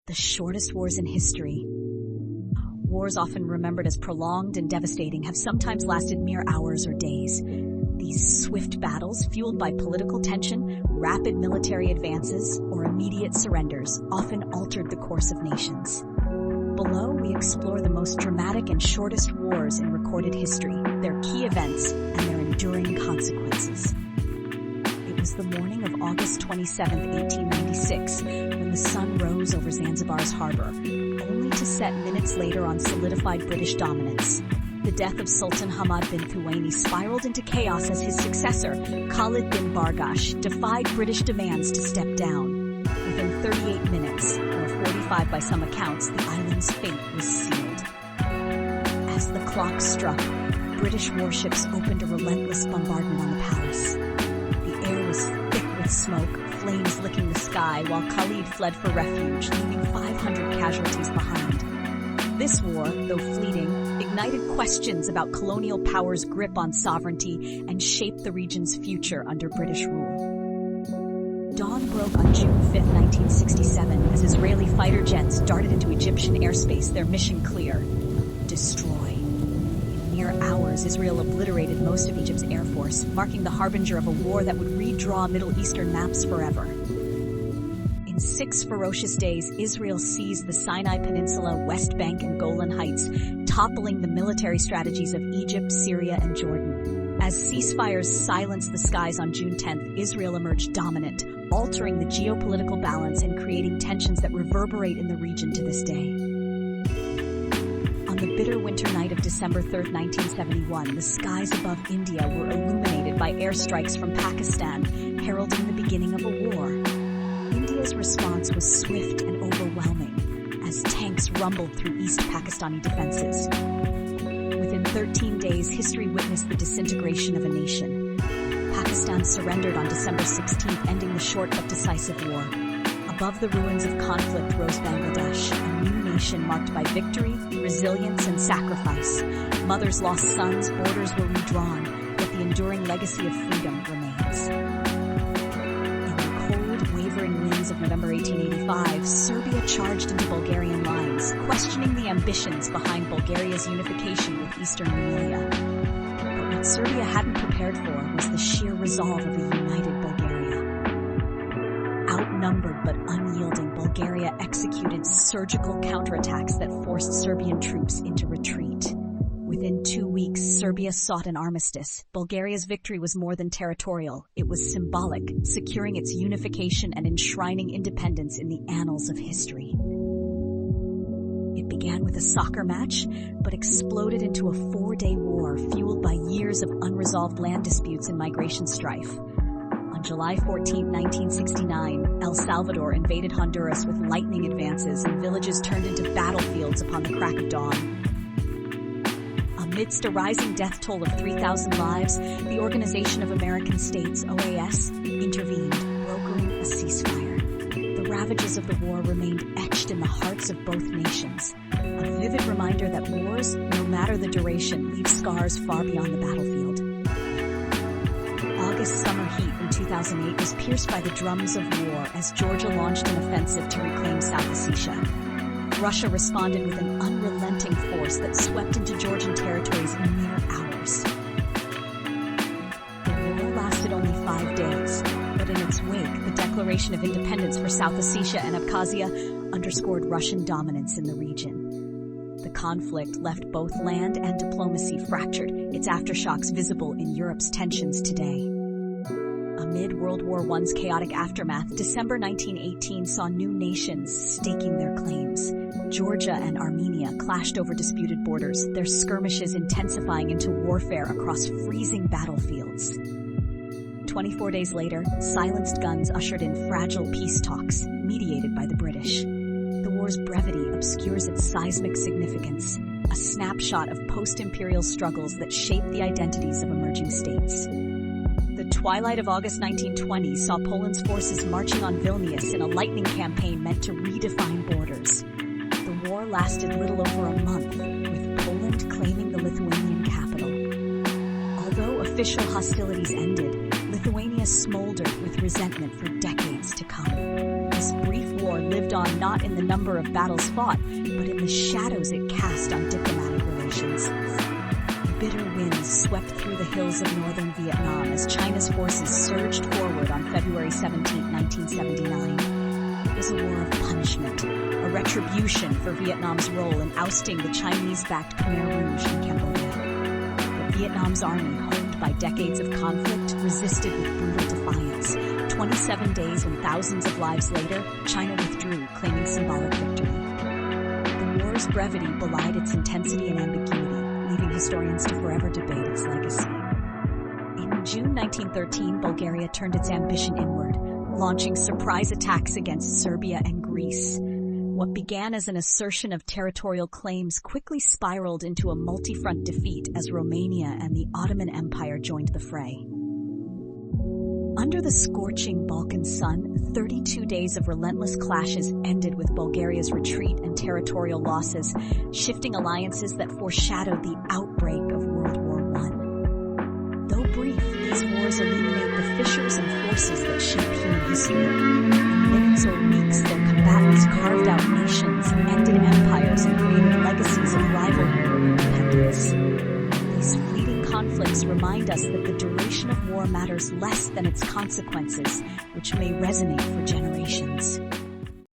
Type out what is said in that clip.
the shortest wars in history. Wars often remembered as prolonged and devastating have sometimes lasted mere hours or days. These swift battles, fueled by political tension, rapid military advances, or immediate surrenders, often altered the course of nations. Below, we explore the most dramatic and shortest wars in recorded history, their key events, and their enduring consequences. It was the morning of August 27, 1896, when the sun rose over Zanzibar's harbor, only to set minutes later on solidified British dominance. The death of Sultan Hamad bin Thuwaini spiraled into chaos as his successor, Khalid bin Bargash, defied British demands to step down. Within 38 minutes, or 45 by some accounts, the island's fate was sealed. As the clock struck, British warships opened a relentless bombardment on the palace. The air was thick with smoke, flames licking the sky, while Khalid fled for refuge, leaving 500 casualties behind. This war, though fleeting, ignited questions about colonial power's grip on sovereignty and shaped the region's future under British rule. Dawn broke on June 5, 1967, as Israeli fighter jets darted into Egyptian airspace, their mission clear: destroy. In mere hours, Israel obliterated most of Egypt's air force, marking the harbinger of a war that would redraw Middle Eastern maps forever. In 6 ferocious days, Israel seized the Sinai Peninsula, West Bank, and Golan Heights, toppling the military strategies of Egypt, Syria, and Jordan. As ceasefires silenced the skies on June 10th, Israel emerged dominant, altering the geopolitical balance and creating tensions that reverberate in the region to this day. On the bitter winter night of December 3, 1971, the skies above India were illuminated by airstrikes from Pakistan, heralding the beginning of a war. India's response was swift and overwhelming, as tanks rumbled through East Pakistani defenses. Within 13 days, history witnessed the disintegration of a nation. Pakistan surrendered on December 16th, ending the short but decisive war. Above the ruins of conflict rose Bangladesh, a new nation marked by victory, resilience, and sacrifice. Mothers lost sons, borders were redrawn, yet the enduring legacy of freedom remains. Of November 1885, Serbia charged into Bulgarian lines, questioning the ambitions behind Bulgaria's unification with Eastern Rumelia. But what Serbia hadn't prepared for was the sheer resolve of a united Bulgaria. Outnumbered but unyielding, Bulgaria executed surgical counterattacks that forced Serbian troops into retreat. Within 2 weeks, Serbia sought an armistice. Bulgaria's victory was more than territorial. It was symbolic, securing its unification and enshrining independence in the annals of history. It began with a soccer match, but exploded into a 4-day war fueled by years of unresolved land disputes and migration strife. On July 14, 1969, El Salvador invaded Honduras with lightning advances, and villages turned into battlefields upon the crack of dawn. Amidst a rising death toll of 3,000 lives, the Organization of American States, OAS, intervened, brokering a ceasefire. The ravages of the war remained etched in the hearts of both nations, a vivid reminder that wars, no matter the duration, leave scars far beyond the battlefield. August summer heat in 2008 was pierced by the drums of war as Georgia launched an offensive to reclaim South Ossetia. Russia responded with an unrelenting force that swept into Georgian territories in mere hours. The war lasted only 5 days, but in its wake, the declaration of independence for South Ossetia and Abkhazia underscored Russian dominance in the region. The conflict left both land and diplomacy fractured, its aftershocks visible in Europe's tensions today. Amid World War I's chaotic aftermath, December 1918 saw new nations staking their claims. Georgia and Armenia clashed over disputed borders, their skirmishes intensifying into warfare across freezing battlefields. 24 days later, silenced guns ushered in fragile peace talks, mediated by the British. The war's brevity obscures its seismic significance, a snapshot of post-imperial struggles that shaped the identities of emerging states. The twilight of August 1920 saw Poland's forces marching on Vilnius in a lightning campaign meant to redefine borders. The war lasted little over a month, with Poland claiming the Lithuanian capital. Although official hostilities ended, Lithuania smoldered with resentment for decades to come. This brief war War lived on not in the number of battles fought, but in the shadows it cast on diplomatic relations. Bitter winds swept through the hills of northern Vietnam as China's forces surged forward on February 17, 1979. It was a war of punishment, a retribution for Vietnam's role in ousting the Chinese-backed Khmer Rouge in Cambodia. But Vietnam's army, honed by decades of conflict, resisted with brutal defiance. 27 days and thousands of lives later, China withdrew, claiming symbolic victory. The war's brevity belied its intensity and ambiguity, leaving historians to forever debate its legacy. In June 1913, Bulgaria turned its ambition inward, launching surprise attacks against Serbia and Greece. What began as an assertion of territorial claims quickly spiraled into a multi-front defeat as Romania and the Ottoman Empire joined the fray. Under the scorching Balkan sun, 32 days of relentless clashes ended with Bulgaria's retreat and territorial losses, shifting alliances that foreshadowed the outbreak of World War I. Though brief, these wars illuminate the fissures and forces that shape human history. In minutes or weeks, their combatants carved out nations, ended empires, and created legacies of rivalry or independence. These fleeting conflicts remind us that the duration of war matters less than its consequences, which may resonate for generations.